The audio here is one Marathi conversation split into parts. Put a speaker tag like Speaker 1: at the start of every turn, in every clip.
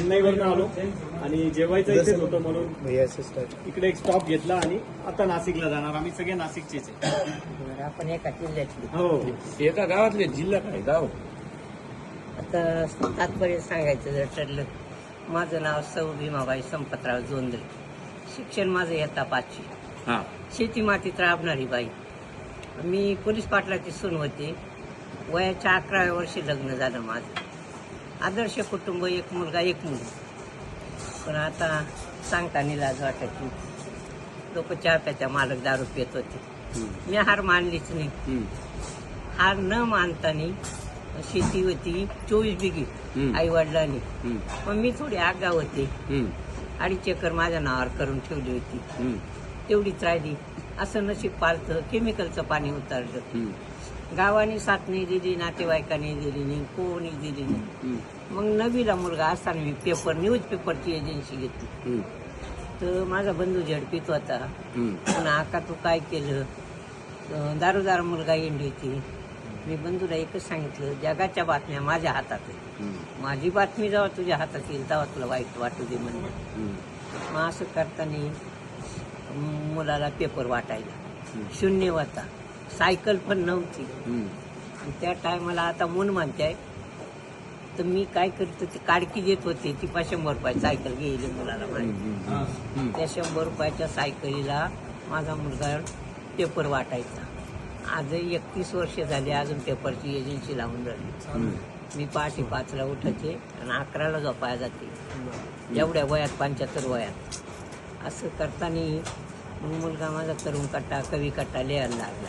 Speaker 1: चेन्नईवरून आलो आणि जेवायचं इथेच होतं म्हणून इकडे एक स्टॉप घेतला आणि आता नाशिकला जाणार. आम्ही सगळे नाशिकचेच आहे.
Speaker 2: आपण एका जिल्ह्यातली.
Speaker 1: हो,
Speaker 3: एका गावातले जिल्हा काय गाव?
Speaker 2: आता तात्पर्य सांगायचं जर ठरलं, माझं नाव सौ भीमाबाई संपतराव जोंधळे. शिक्षण माझं इयत्ता 5वी.
Speaker 3: हा,
Speaker 2: शेती मातीत राबणारी बाई. मी पोलीस पाटलाची सून होते. वयाच्या 11व्या वर्षी लग्न झालं माझं. आदर्श कुटुंब, एक मुलगा एक मुलगी. पण आता सांगताना लाज वाटायची. लोक चहा प्याच्या, मालक दारू पित होते. मी हार मानलीच नाही. हार न मानताना शेती होती 24 बिघे आई वडिलांनी. पण मी थोडी आगाव होते. 2.5 एकर माझ्या नावावर करून ठेवली होती. तेवढीच राहिली. असं नशीब पालतं. केमिकलचं पाणी उतरलं. गावाने साथ नाही दिली, नातेवाईकांनी दिली नाही, कोणी दिली नाही. मग नवीला मुलगा असताना मी न्यूज पेपरची एजन्सी घेतली. तर माझा बंधू झडपीत होता. पण आका तू काय केलं? दारोदार मुलगा इंडीची. मी बंधूला एकच सांगितलं, जगाच्या बातम्या माझ्या हातात आहे. माझी बातमी जेव्हा तुझ्या हातात येईल तेव्हा तुला वाईट वाटू दे म्हणलं. मग असं करताना मुलाला पेपर वाटायला. 0 होता. सायकल पण नव्हती. आणि त्या टायमाला आता मून म्हणते तर मी काय करतो, ती काडकी देत होते. ती 100 रुपये सायकल गेली मुलाला माझी. त्या 100 रुपयाच्या सायकलीला माझा मुलगा पेपर वाटायचा. आज 31 वर्ष झाली अजून पेपरची एजन्सी लावून राहिली. मी पहाटे 5ला उठायचे आणि 11ला झोपायला जाते. एवढ्या वयात, 75 वयात. असं करताना मग मुलगा माझा तरुण कट्टा, कवी कट्टा लिहायला लागला.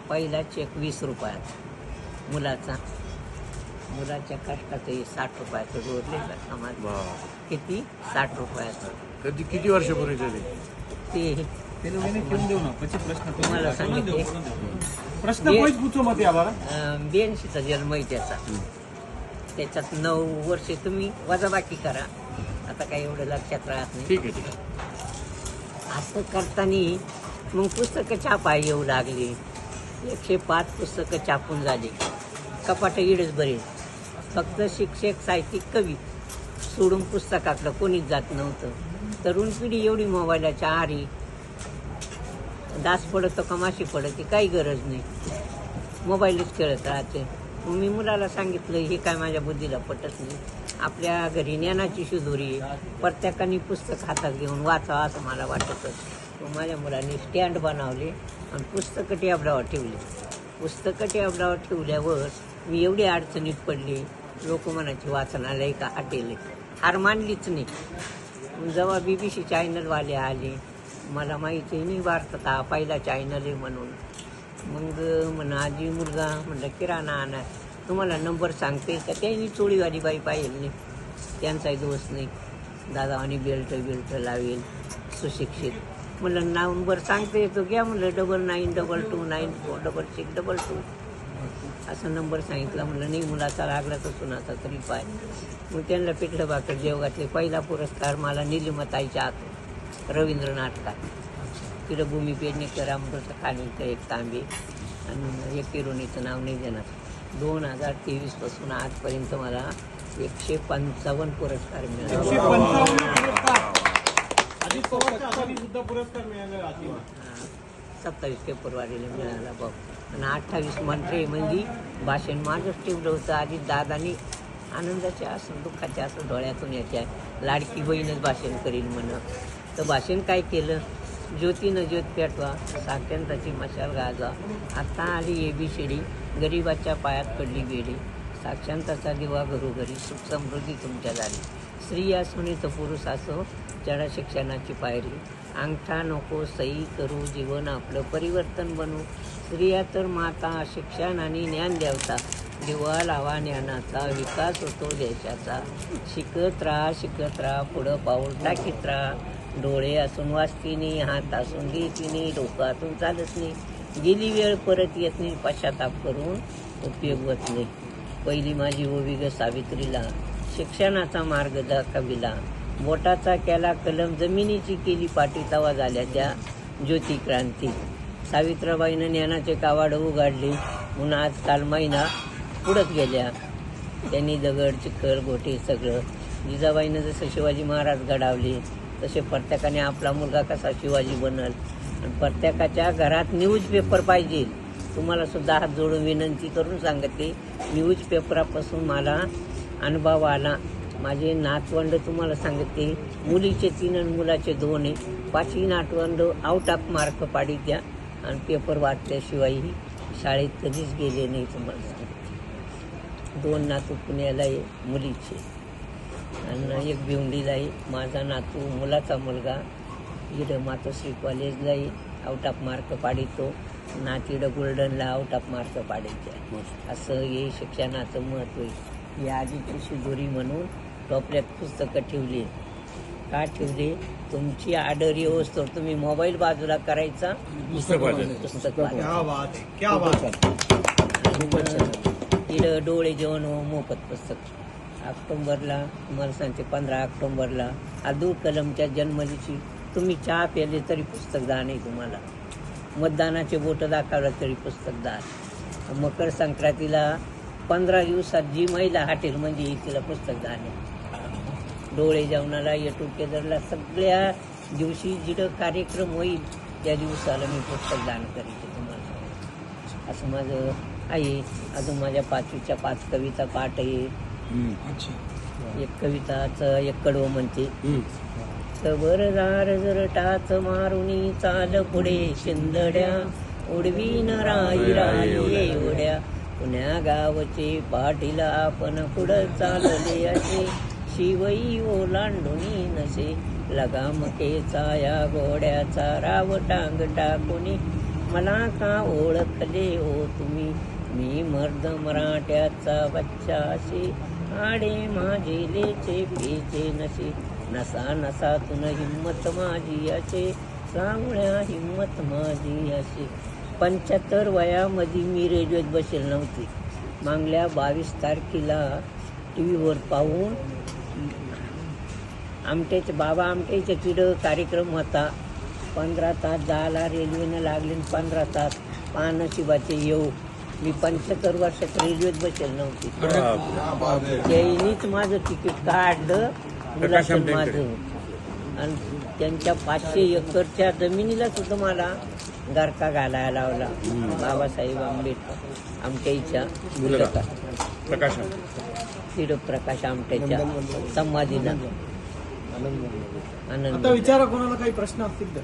Speaker 2: पहिला चेक 20 रुपयाचा मुलाचा. मुलाच्या कष्टातही 60 रुपयाचं जोडले समाज. किती? 60 रुपयाचं.
Speaker 3: किती वर्षापूर्वी झाले
Speaker 2: ते तुम्हाला सांगितले.
Speaker 1: प्रश्न
Speaker 2: 82चा जन्म आहे त्याचा. त्याच्यात 9 वर्षे तुम्ही वजाबाकी करा. आता काही एवढं लक्षात राहत नाही.
Speaker 3: ठीक आहे.
Speaker 2: असं करताना मग पुस्तकं छापा येऊ लागली. 105 पुस्तकं छापून झाली. कपाटं इडच बरेच. फक्त शिक्षक, साहित्यिक, कवी सोडून पुस्तकाकडं कोणीच जात नव्हतं. तरुण पिढी एवढी मोबाईलच्या आहारी. दास पडतो कमाशी पडते, काही गरज नाही. मोबाईलच खेळत राहते. मग मी मुलाला सांगितलं, हे काय माझ्या बुद्धीला पटत नाही. आपल्या घरी ज्ञानाची शिदोरी. प्रत्येकाने पुस्तक हातात घेऊन वाचावं असं मला वाटतं. मग माझ्या मुलांनी स्टँड बनवले आणि पुस्तकं टेबलावर ठेवली. पुस्तकं टेबलावर ठेवल्यावर मी एवढी अडचणीत पडली. लोक म्हणायचे वाचनालय का हॉटेल. हार मानलीच नाही. जेव्हा BBC चॅनलवाले आले, मला माहिती नाही भारतात हा पहिला चॅनल आहे म्हणून. मग म्हणा आजी मुलगा म्हणलं किराणा आणा, तुम्हाला नंबर सांगते का? त्यांनी चोळीवाली बाई पाहिजे नाही, त्यांचाही दोष नाही. दादा आणि बेल्ट लावेल, सुशिक्षित. म्हणलं नंबर सांगते येतो घ्या. म्हणलं 9922294622 असं नंबर सांगितला. म्हणलं नाही, मुलाचा लागला तर सुनाचा तरी पाय. मग त्यांना पिठलं भाकर जेव घातले. पहिला पुरस्कार मला निलिमताईच्या हात रवींद्र नाटकात. तिथं भूमी पेडणेकर, अमृत खाणीकर, एक तांबे आणि एक किरोनीचं नाव नाही देणार. 2023 पासून आजपर्यंत मला 155 पुरस्कार मिळाले. 27 फेब्रुवारीला मिळाला बघ. आणि 28 मंत्र्यांमध्ये भाषण माझंच ठेवलं होतं. आधी दादानी आनंदाचे असं, दुःखाचे असं डोळ्यातून याच्या, लाडकी बहीणच भाषण करील म्हणून. तर भाषण काय केलं? ज्योतीनं ज्योत पेटवा, सात्यंताची मशाल गाजवा. आता आली ABCD, गरिबाच्या पायात पडली बेडी. साक्षांताचा दिवा घरोघरी, सुख समृद्धी तुमच्या झाली. स्त्री असो नाही तर पुरुष असो, चढा शिक्षणाची पायरी. अंगठा नको सही करू, जीवन आपलं परिवर्तन बनू. स्त्रिया तर माता, शिक्षण आणि ज्ञान देवता. दिवा लावा ज्ञानाचा, विकास होतो देशाचा. शिकत राहा पुढं पाऊल टाकीत राहा. डोळे असून वाचती नाही, हात असून घेती नाही, डोकं असून चालत नाही. गेली वेळ परत येत नाही, पश्चाताप करून उपयोग होत नाही. पहिली माझी ओवी ग सावित्रीला, शिक्षणाचा मार्ग दाखविला. बोटाचा केला कलम, जमिनीची केली पाटी, तवा झाल्या त्या ज्योती क्रांती. सावित्रीबाईनं ज्ञानाचे कावाड उघडले म्हणून आजकाल महिना पुढत गेल्या. त्यांनी दगड चिखल गोटे सगळं जिजाबाईनं जसं शिवाजी महाराज घडवले तसे प्रत्येकाने आपला मुलगा कसा शिवाजी बनल आणि प्रत्येकाच्या घरात न्यूज पेपर पाहिजे. तुम्हाला सुद्धा हात जोडून विनंती करून सांगते, न्यूज पेपरापासून मला अनुभव आला. माझे नातवंड तुम्हाला सांगते, मुलीचे 3 आणि मुलाचे 2 आहे. 5ही नातवंड आउट ऑफ मार्क पाडी द्या आणि पेपर वाचल्याशिवायही शाळेत कधीच गेले नाही. तुम्हाला सांगते 2 नातू पुण्याला आहे मुलीचे आणि 1 भिवंडीला आहे. माझा नातू मुलाचा मुलगा इकडं मातोश्री कॉलेजला आहे, आउट ऑफ मार्क पाडितो. नातीडं गोल्डनला आउट ऑफ मार्क पाडायचे. असं हे शिक्षणाचं महत्त्व आहे. ही आजीची शिदोरी म्हणून टोपल्यात पुस्तकं ठेवली. का ठेवले? तुमची ऑर्डर येऊस्तोवर तुम्ही मोबाईल बाजूला करायचा,
Speaker 3: पुस्तक वाचायचं.
Speaker 2: पुस्तक वाचायचं.
Speaker 1: क्या बात आहे, क्या बात आहे.
Speaker 2: इकडं डोळे जेवण मोफत पुस्तक. ऑक्टोबरला तुम्हाला सांगते 15 ऑक्टोबरला अब्दुल कलामच्या जन्मदिवशी तुम्ही चहा प्याले तरी पुस्तक दान आहे तुम्हाला. मतदानाचे बोट दाखवलं तरी पुस्तक दान. मकर संक्रांतीला 15 दिवसात जी महिला हॉटेल म्हणजे तिला पुस्तक दान आहे. डोळे जेवणाला ये टुगेदरला सगळ्या दिवशी जिथं कार्यक्रम होईल त्या दिवसाला मी पुस्तक दान करीते तुम्हाला. असं माझं आहे. अजून माझ्या 5वीच्या 5 कविता पाठ आहे. एक कविताचं एक कडवं म्हणते, सबरदार जर टाच मारुनी चाल पुढे शिंदड्या उडवीन राई राई एवढ्या पुण्या गावचे पाटील आपण पुढं चालले असे शिवई ओलांडुनी नसे लगामकेचा या घोड्याचा राव टांग टाकुनी मला का ओळखले हो तुम्ही मी मर्द मराठ्याचा बच्चा असे आडे माझे लेचे पेचे नसे नसा नसातून हिम्मत माझी असे सावळ्या हिम्मत माझी असे. 75 वयामध्ये मी रेल्वेत बसेल नव्हते. मागल्या 22 तारखेला टी व्हीवर पाहून आमट्याचे बाबा आमट्याच्या तिथं कार्यक्रम होता. 15 तास जायला रेल्वेनं लागले 15 तास पानशिबाचे येऊ. मी 75 वर्षात रेल्वेत बसेल नव्हती. त्यांनीच माझं तिकीट काढलं मुलाचं माझं. आणि त्यांच्या 500 एकरच्या जमिनीला सुद्धा मला गारका घालायला लावला. बाबासाहेब आंबेडकर आमट्याच्या तिथं प्रकाश आमट्याच्या समाधीला. आनंद.
Speaker 1: आता विचारा कोणाला काही प्रश्न असतील तर.